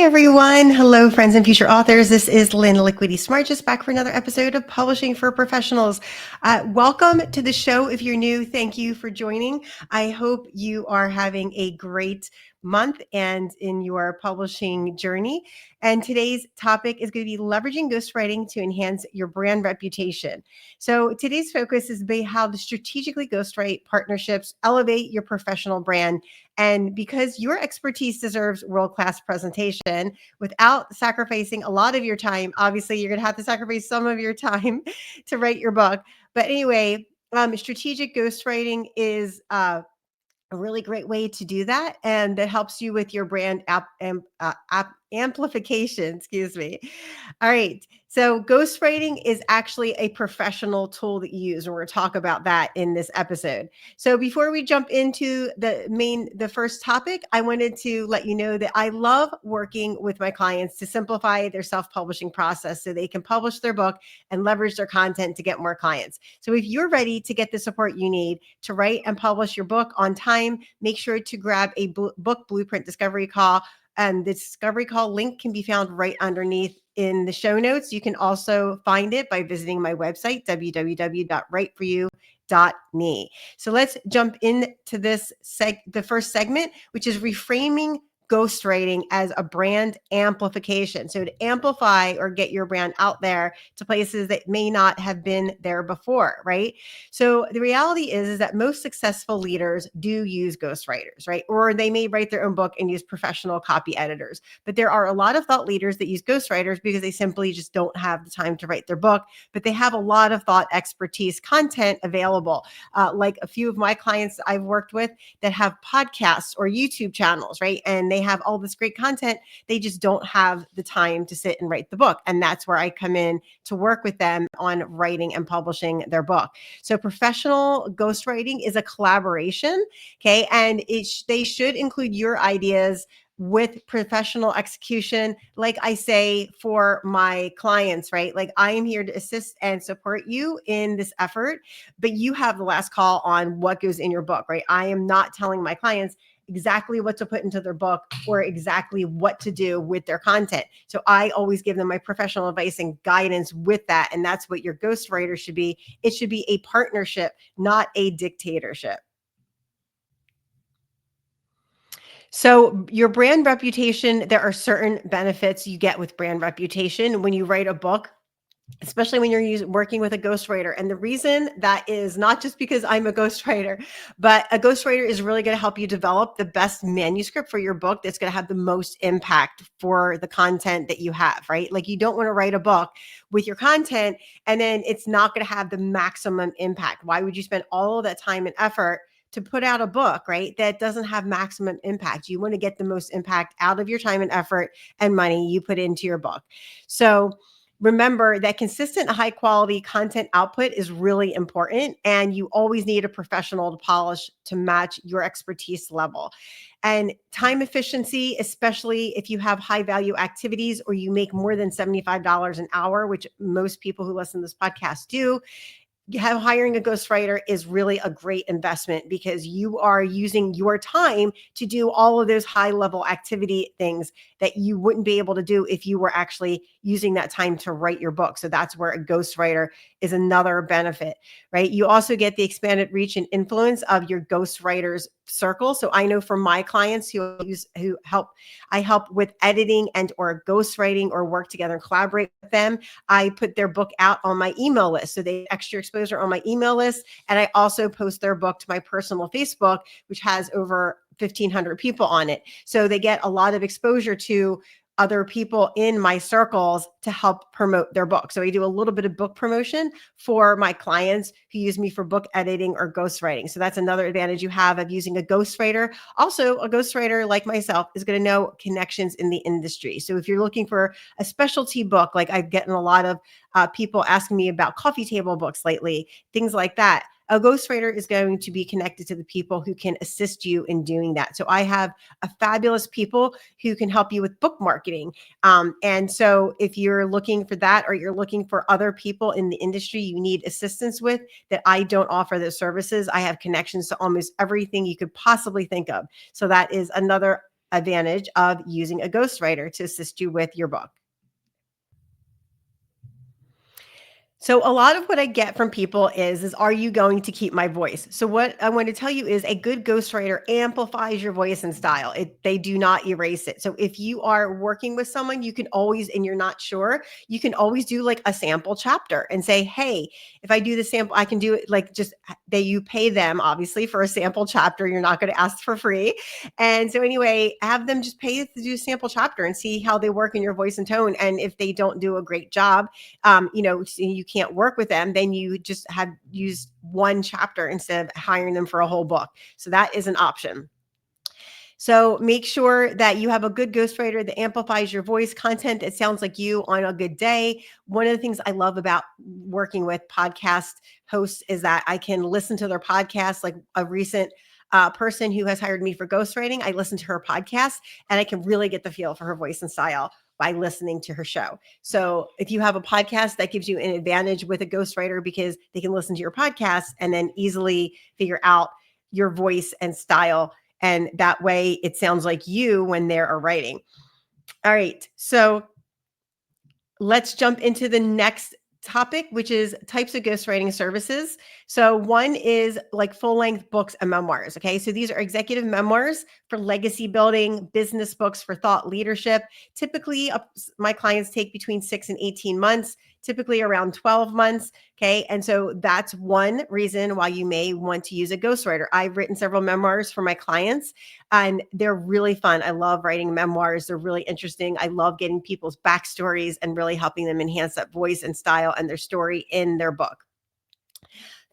everyone. Hello, friends and future authors. This is Lynn Smargis back for another episode of Publishing for Professionals. Welcome to the show. If you're new, thank you for joining. I hope you are having a great month and in your publishing journey. And today's topic is going to be leveraging ghostwriting to enhance your brand reputation. So today's focus is about how to strategically ghostwrite partnerships, elevate your professional brand. And because your expertise deserves world-class presentation without sacrificing a lot of your time, obviously you're going to have to sacrifice some of your time to write your book. But anyway, strategic ghostwriting is a really great way to do that, and that helps you with your brand amplification. Excuse me. All right. So ghostwriting is actually a professional tool that you use, and we're going to talk about that in this episode. So before we jump into the first topic, I wanted to let you know that I love working with my clients to simplify their self-publishing process so they can publish their book and leverage their content to get more clients. So if you're ready to get the support you need to write and publish your book on time, make sure to grab a book blueprint discovery call. And the discovery call link can be found right underneath in the show notes. You can also find it by visiting my website, www.writeforyou.me. So let's jump into the first segment, which is reframing ghostwriting as a brand amplification. So to amplify or get your brand out there to places that may not have been there before, right? So the reality is that most successful leaders do use ghostwriters, right? Or they may write their own book and use professional copy editors. But there are a lot of thought leaders that use ghostwriters because they simply just don't have the time to write their book, but they have a lot of thought expertise content available. Like a few of my clients I've worked with that have podcasts or YouTube channels, right? And they have all this great content. They just don't have the time to sit and write the book. And that's where I come in to work with them on writing and publishing their book. So professional ghostwriting is a collaboration, okay? And they should include your ideas with professional execution. Like I say for my clients, right? Like I am here to assist and support you in this effort, but you have the last call on what goes in your book, right? I am not telling my clients exactly what to put into their book or exactly what to do with their content. So I always give them my professional advice and guidance with that. And that's what your ghostwriter should be. It should be a partnership, not a dictatorship. So your brand reputation, there are certain benefits you get with brand reputation when you write a book, especially when you're working with a ghostwriter. And the reason that is not just because I'm a ghostwriter, but a ghostwriter is really going to help you develop the best manuscript for your book that's going to have the most impact for the content that you have, right? Like you don't want to write a book with your content and then it's not going to have the maximum impact. Why would you spend all of that time and effort to put out a book, right, that doesn't have maximum impact? You want to get the most impact out of your time and effort and money you put into your book. So remember that consistent high quality content output is really important, and you always need a professional to polish to match your expertise level. And time efficiency, especially if you have high value activities or you make more than $75 an hour, which most people who listen to this podcast do, hiring a ghostwriter is really a great investment because you are using your time to do all of those high level activity things that you wouldn't be able to do if you were actually using that time to write your book. So that's where a ghostwriter is another benefit, right? You also get the expanded reach and influence of your ghostwriter's circle. So I know for my clients I help with editing and or ghostwriting or work together and collaborate with them. I put their book out on my email list. So they extra exposure on my email list. And I also post their book to my personal Facebook, which has over 1,500 people on it. So they get a lot of exposure to other people in my circles to help promote their book. So I do a little bit of book promotion for my clients who use me for book editing or ghostwriting. So that's another advantage you have of using a ghostwriter. Also, a ghostwriter like myself is going to know connections in the industry. So if you're looking for a specialty book, like I've gotten a lot of people asking me about coffee table books lately, things like that, a ghostwriter is going to be connected to the people who can assist you in doing that. So I have a fabulous people who can help you with book marketing. And so if you're looking for that, or you're looking for other people in the industry you need assistance with that I don't offer those services, I have connections to almost everything you could possibly think of. So that is another advantage of using a ghostwriter to assist you with your book. So a lot of what I get from people is are you going to keep my voice? So what I want to tell you is a good ghostwriter amplifies your voice and style. They do not erase it. So if you are working with someone, you can always, and you're not sure, you can always do like a sample chapter and say, hey, if I do the sample, I can do it like just that you pay them obviously for a sample chapter. You're not going to ask for free. And so anyway, have them just pay to do a sample chapter and see how they work in your voice and tone. And if they don't do a great job, you can't work with them, then you just have used one chapter instead of hiring them for a whole book. So that is an option. So make sure that you have a good ghostwriter that amplifies your voice content. It sounds like you on a good day. One of the things I love about working with podcast hosts is that I can listen to their podcast, like a recent person who has hired me for ghostwriting. I listen to her podcast and I can really get the feel for her voice and style by listening to her show. So if you have a podcast, that gives you an advantage with a ghostwriter because they can listen to your podcast and then easily figure out your voice and style. And that way it sounds like you when they're writing. All right. So let's jump into the next topic, which is types of ghostwriting services. So one is like full-length books and memoirs. Okay. So these are executive memoirs for legacy building, business books for thought leadership. Typically, my clients take between 6 and 18 months, typically around 12 months. Okay. And so that's one reason why you may want to use a ghostwriter. I've written several memoirs for my clients and they're really fun. I love writing memoirs. They're really interesting. I love getting people's backstories and really helping them enhance that voice and style and their story in their book.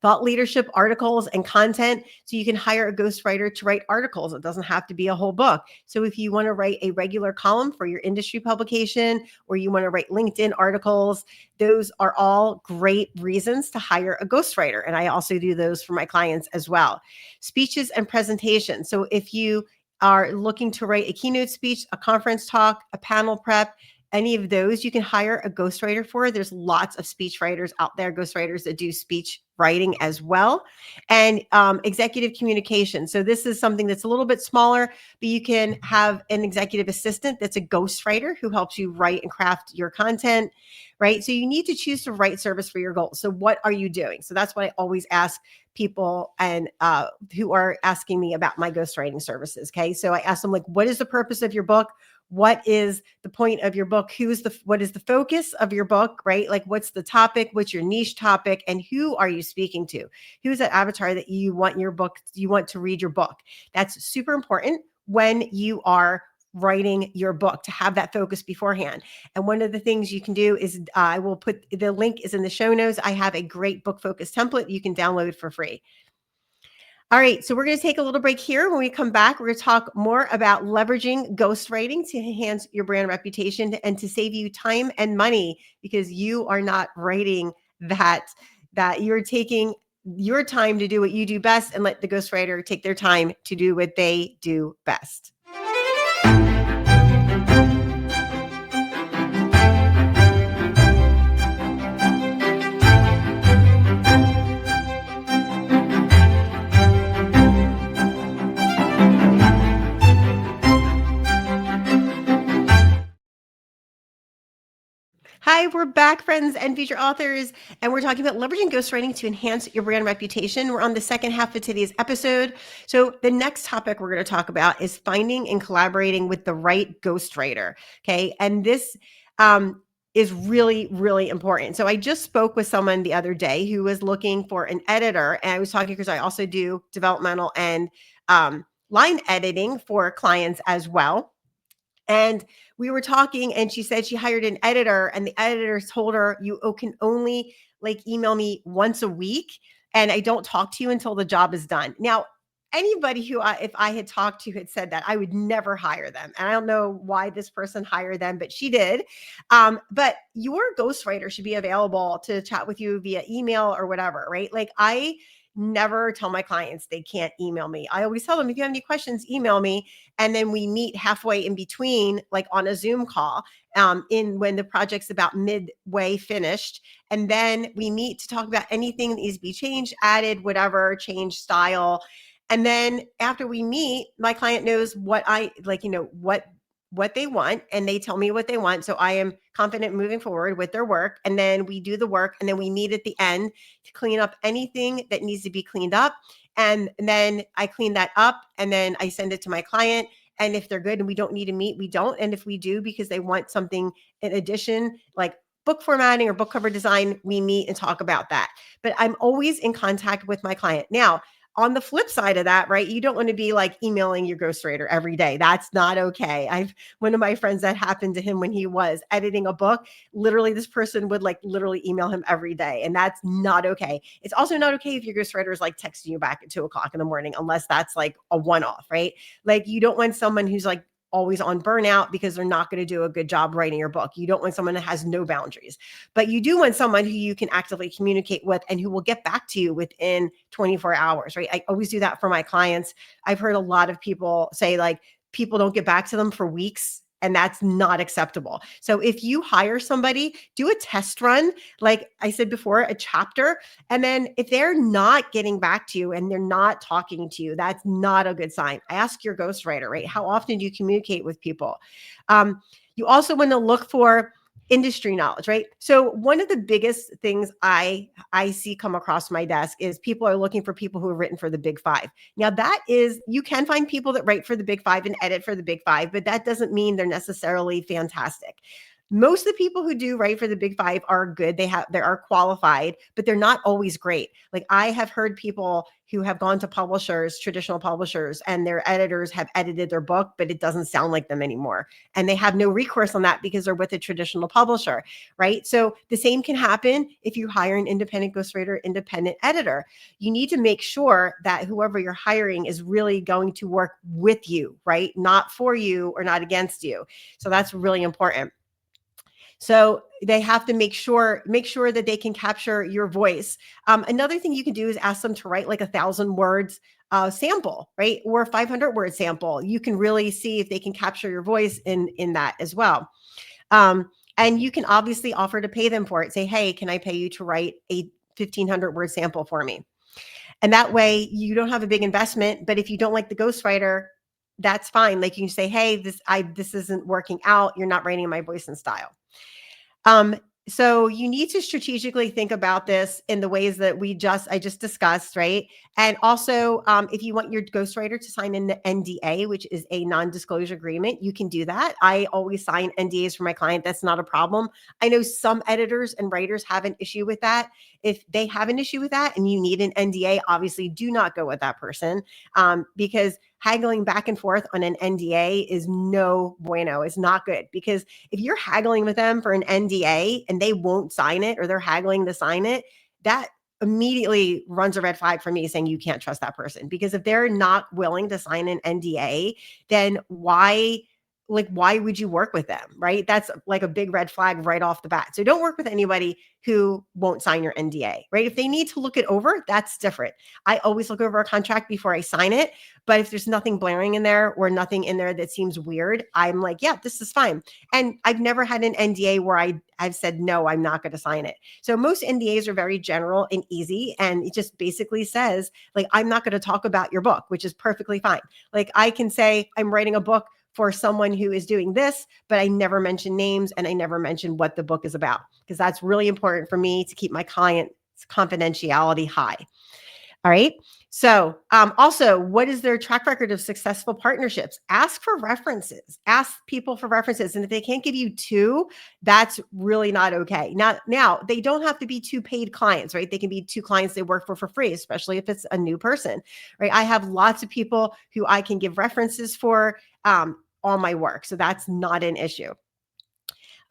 Thought leadership articles and content. So you can hire a ghostwriter to write articles. It doesn't have to be a whole book. So if you want to write a regular column for your industry publication, or you want to write LinkedIn articles, those are all great reasons to hire a ghostwriter. And I also do those for my clients as well. Speeches and presentations. So if you are looking to write a keynote speech, a conference talk, a panel prep, any of those you can hire a ghostwriter for. There's lots of speech writers out there, ghostwriters that do speech writing as well. And executive communication. So this is something that's a little bit smaller, but you can have an executive assistant that's a ghostwriter who helps you write and craft your content, right? So you need to choose the right service for your goals. So what are you doing? So that's what I always ask people and who are asking me about my ghostwriting services. Okay. So I ask them like, what is the purpose of your book? What is the point of your book? What is the focus of your book, right? Like what's the topic? What's your niche topic? And who are you speaking to? Who's that avatar that you want to read your book? That's super important when you are writing your book to have that focus beforehand. And one of the things you can do is I will put the link is in the show notes. I have a great book focus template you can download for free. All right, so we're going to take a little break here. When we come back, we're going to talk more about leveraging ghostwriting to enhance your brand reputation and to save you time and money because you are not writing that you're taking your time to do what you do best and let the ghostwriter take their time to do what they do best. Hi, we're back, friends and future authors, and we're talking about leveraging ghostwriting to enhance your brand reputation. We're on the second half of today's episode. So the next topic we're going to talk about is finding and collaborating with the right ghostwriter. Okay, and this is really, really important. So I just spoke with someone the other day who was looking for an editor, and I was talking because I also do developmental and line editing for clients as well. And we were talking and she said she hired an editor and the editor told her you can only like email me once a week and I don't talk to you until the job is done. Now, anybody if I had talked to had said that, I would never hire them. And I don't know why this person hired them, but she did. But your ghostwriter should be available to chat with you via email or whatever, right? Like I never tell my clients they can't email me. I always tell them, if you have any questions, email me. And then we meet halfway in between, like on a Zoom call, in when the project's about midway finished. And then we meet to talk about anything that needs to be changed, added, whatever, change style. And then after we meet, my client knows what I like, what they want, and they tell me what they want. So I am confident moving forward with their work. And then we do the work, and then we meet at the end to clean up anything that needs to be cleaned up. And then I clean that up, and then I send it to my client. And if they're good and we don't need to meet, we don't. And if we do, because they want something in addition, like book formatting or book cover design, we meet and talk about that. But I'm always in contact with my client. Now, on the flip side of that, right? You don't want to be like emailing your ghostwriter every day. That's not okay. One of my friends, that happened to him when he was editing a book. Literally, this person would like literally email him every day. And that's not okay. It's also not okay if your ghostwriter is like texting you back at 2:00 in the morning, unless that's like a one-off, right? Like you don't want someone who's like always on burnout because they're not going to do a good job writing your book. You don't want someone that has no boundaries, but you do want someone who you can actively communicate with and who will get back to you within 24 hours, right? I always do that for my clients. I've heard a lot of people say like people don't get back to them for weeks. And that's not acceptable. So if you hire somebody, do a test run, like I said before, a chapter. And then if they're not getting back to you and they're not talking to you, that's not a good sign. Ask your ghostwriter, right? How often do you communicate with people? You also want to look for industry knowledge, right? So one of the biggest things I see come across my desk is people are looking for people who have written for the big five. Now that is, you can find people that write for the big five and edit for the big five, but that doesn't mean they're necessarily fantastic. Most of the people who do write for the big five are good. They are qualified, but they're not always great. Like I have heard people who have gone to publishers, traditional publishers, and their editors have edited their book, but it doesn't sound like them anymore. And they have no recourse on that because they're with a traditional publisher, right? So the same can happen if you hire an independent ghostwriter, independent editor. You need to make sure that whoever you're hiring is really going to work with you, right? Not for you or not against you. So that's really important. So they have to make sure that they can capture your voice. Another thing you can do is ask them to write like 1,000 words sample, right? Or a 500 word sample. You can really see if they can capture your voice in that as well. And you can obviously offer to pay them for it. Say, hey, can I pay you to write a 1,500 word sample for me? And that way you don't have a big investment, but if you don't like the ghostwriter, that's fine. Like you can say, hey, this isn't working out. You're not writing my voice and style. So you need to strategically think about this in the ways that I just discussed, right? And also, if you want your ghostwriter to sign an NDA, which is a non-disclosure agreement, you can do that. I always sign NDAs for my client. That's not a problem. I know some editors and writers have an issue with that. If they have an issue with that and you need an NDA, obviously do not go with that person, because haggling back and forth on an NDA is no bueno. It's not good, because if you're haggling with them for an NDA and they won't sign it, or they're haggling to sign it, that immediately runs a red flag for me, saying you can't trust that person. Because if they're not willing to sign an NDA, then why would you work with them, right? That's like a big red flag right off the bat. So don't work with anybody who won't sign your NDA, right? If they need to look it over, that's different. I always look over a contract before I sign it. But if there's nothing blaring in there or nothing in there that seems weird, I'm like, yeah, this is fine. And I've never had an NDA where I've said, no, I'm not going to sign it. So most NDAs are very general and easy. And it just basically says, like, I'm not going to talk about your book, which is perfectly fine. Like I can say I'm writing a book for someone who is doing this, but I never mention names and I never mention what the book is about, because that's really important for me to keep my client's confidentiality high. All right. So also, what is their track record of successful partnerships? Ask for references. Ask people for references. And if they can't give you two, that's really not okay. Now, they don't have to be two paid clients, right? They can be two clients they work for free, especially if it's a new person, right? I have lots of people who I can give references for on my work. So that's not an issue.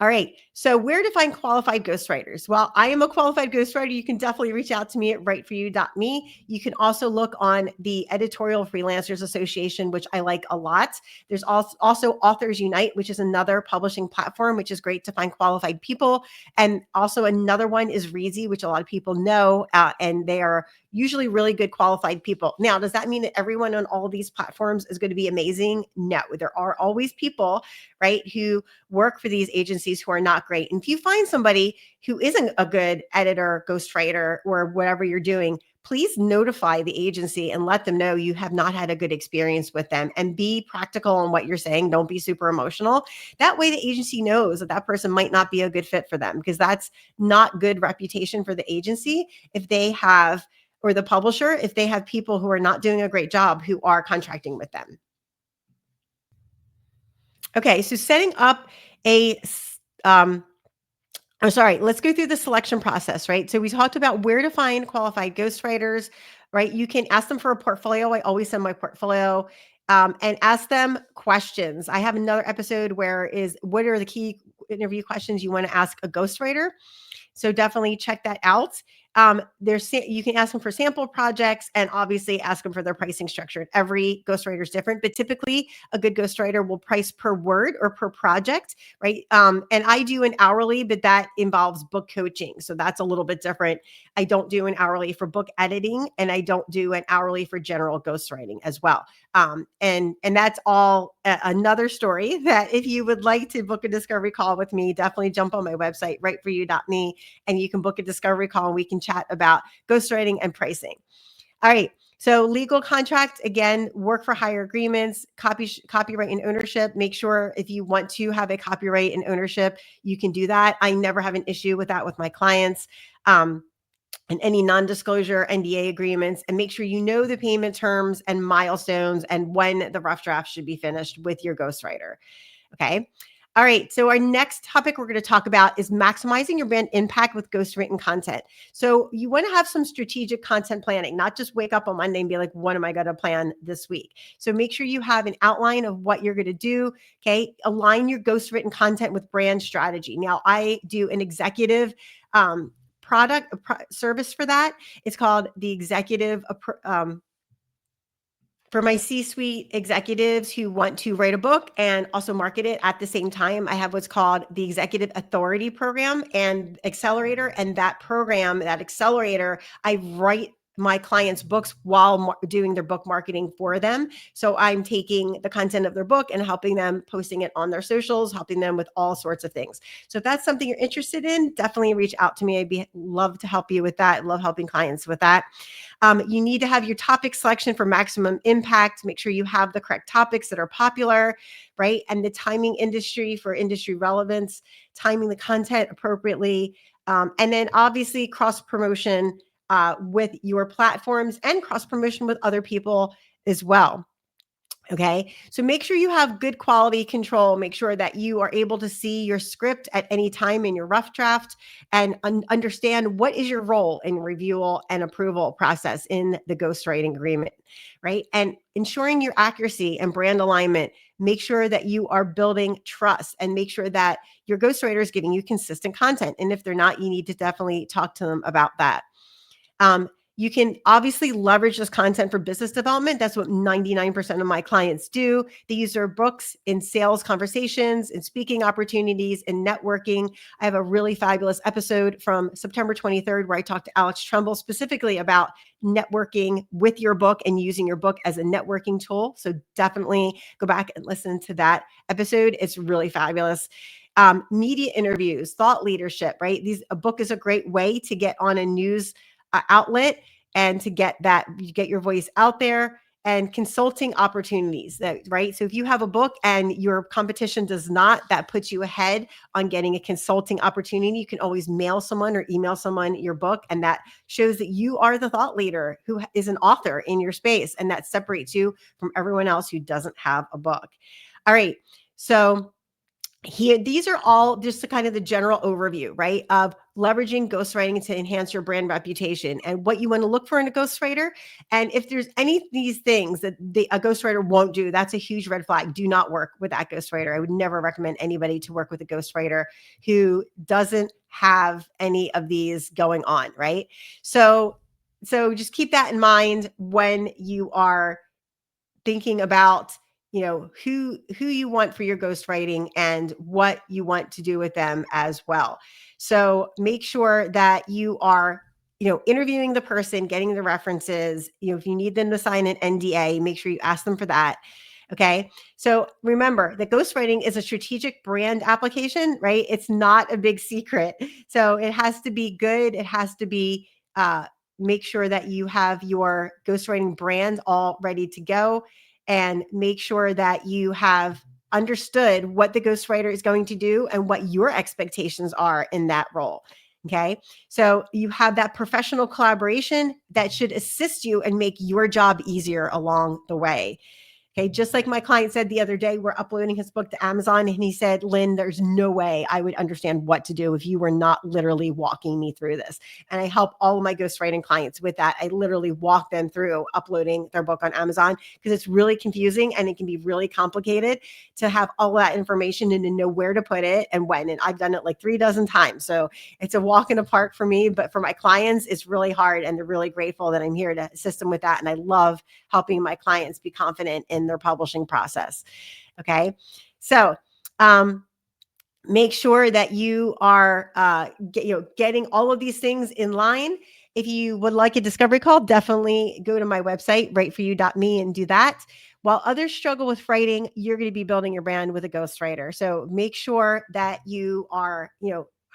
All right. So where to find qualified ghostwriters? Well, I am a qualified ghostwriter. You can definitely reach out to me at writeforyou.me. You can also look on the Editorial Freelancers Association, which I like a lot. There's also Authors Unite, which is another publishing platform, which is great to find qualified people. And also another one is Reezy, which a lot of people know, and they are usually really good qualified people. Now, does that mean that everyone on all these platforms is going to be amazing? No, there are always people, right, who work for these agencies agencies who are not great. And if you find somebody who isn't a good editor, ghostwriter, or whatever you're doing, please notify the agency and let them know you have not had a good experience with them, and be practical on what you're saying. Don't be super emotional. That way the agency knows that that person might not be a good fit for them, because that's not good reputation for the agency if they have, or the publisher, if they have people who are not doing a great job who are contracting with them. Okay, so setting up a let's go through the selection process, right? So we talked about where to find qualified ghostwriters, right? You can ask them for a portfolio. I always send my portfolio, and ask them questions. I have another episode where is what are the key interview questions you want to ask a ghostwriter. So definitely check that out. You can ask them for sample projects, and obviously ask them for their pricing structure. Every ghostwriter is different, but typically a good ghostwriter will price per word or per project, right? And I do an hourly, but that involves book coaching. So that's a little bit different. I don't do an hourly for book editing, and I don't do an hourly for general ghostwriting as well. And that's all another story that if you would like to book a discovery call with me, definitely jump on my website, writeforyou.me, and you can book a discovery call and we can chat about ghostwriting and pricing. All right. So legal contract, again, work for hire agreements, copyright and ownership. Make sure if you want to have a copyright and ownership, you can do that. I never have an issue with that with my clients. And any non-disclosure NDA agreements, and make sure you know the payment terms and milestones and when the rough draft should be finished with your ghostwriter. Okay. All right. So our next topic we're going to talk about is maximizing your brand impact with ghostwritten content. So you want to have some strategic content planning, not just wake up on Monday and be like, what am I going to plan this week? So make sure you have an outline of what you're going to do. Okay. Align your ghostwritten content with brand strategy. Now I do an executive, service for that. It's called the executive, for my C-suite executives who want to write a book and also market it at the same time. I have what's called the Executive Authority Program and Accelerator. And that program, that accelerator, I write my clients' books while doing their book marketing for them. So I'm taking the content of their book and helping them, posting it on their socials, helping them with all sorts of things. So if that's something you're interested in, definitely reach out to me. Love to help you with that. Love helping clients with that. You need to have your topic selection for maximum impact. Make sure you have the correct topics that are popular, right? And the timing industry for industry relevance, timing the content appropriately. And then obviously cross promotion with your platforms and cross promotion with other people as well. Okay. So make sure you have good quality control. Make sure that you are able to see your script at any time in your rough draft, and understand what is your role in review and approval process in the ghostwriting agreement, right? And ensuring your accuracy and brand alignment. Make sure that you are building trust, and make sure that your ghostwriter is giving you consistent content. And if they're not, you need to definitely talk to them about that. You can obviously leverage this content for business development. That's what 99% of my clients do. They use their books in sales conversations, in speaking opportunities, in networking. I have a really fabulous episode from September 23rd where I talked to Alex Trumbull specifically about networking with your book and using your book as a networking tool. So definitely go back and listen to that episode. It's really fabulous. Media interviews, thought leadership, right? A book is a great way to get on a news outlet and to get your voice out there. And consulting opportunities, right? So if you have a book and your competition does not, that puts you ahead on getting a consulting opportunity. You can always mail someone or email someone your book, and that shows that you are the thought leader who is an author in your space, and that separates you from everyone else who doesn't have a book. All right. So here, these are all just the kind of the general overview, right, of leveraging ghostwriting to enhance your brand reputation and what you want to look for in a ghostwriter. And if there's any of these things that a ghostwriter won't do, that's a huge red flag. Do not work with that ghostwriter. I would never recommend anybody to work with a ghostwriter who doesn't have any of these going on, right? So just keep that in mind when you are thinking about who you want for your ghostwriting and what you want to do with them as well. So make sure that you are interviewing the person, getting the references. If you need them to sign an NDA, make sure you ask them for that. Okay. So remember that ghostwriting is a strategic brand application, right? It's not a big secret. So it has to be good. It has to be, make sure that you have your ghostwriting brand all ready to go, and make sure that you have understood what the ghostwriter is going to do and what your expectations are in that role. Okay. So you have that professional collaboration that should assist you and make your job easier along the way. Okay. Just like my client said the other day, we're uploading his book to Amazon. And he said, Lynn, there's no way I would understand what to do if you were not literally walking me through this. And I help all of my ghostwriting clients with that. I literally walk them through uploading their book on Amazon because it's really confusing and it can be really complicated to have all that information and to know where to put it and when. And I've done it like 3 dozen times. So it's a walk in the park for me, but for my clients, it's really hard. And they're really grateful that I'm here to assist them with that. And I love helping my clients be confident in their publishing process. Okay. So, make sure that you are getting all of these things in line. If you would like a discovery call, definitely go to my website, writeforyou.me, and do that. While others struggle with writing, you're going to be building your brand with a ghostwriter. So make sure that you are,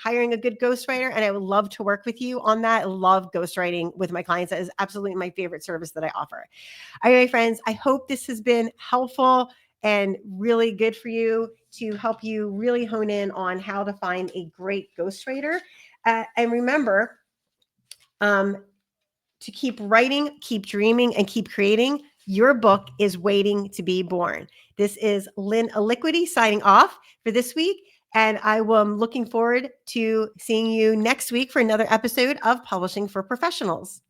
hiring a good ghostwriter. And I would love to work with you on that. I love ghostwriting with my clients. That is absolutely my favorite service that I offer. All right, friends, I hope this has been helpful and really good for you to help you really hone in on how to find a great ghostwriter. And remember, to keep writing, keep dreaming, and keep creating. Your book is waiting to be born. This is Lynn Aliquity signing off for this week. And I am looking forward to seeing you next week for another episode of Publishing for Professionals.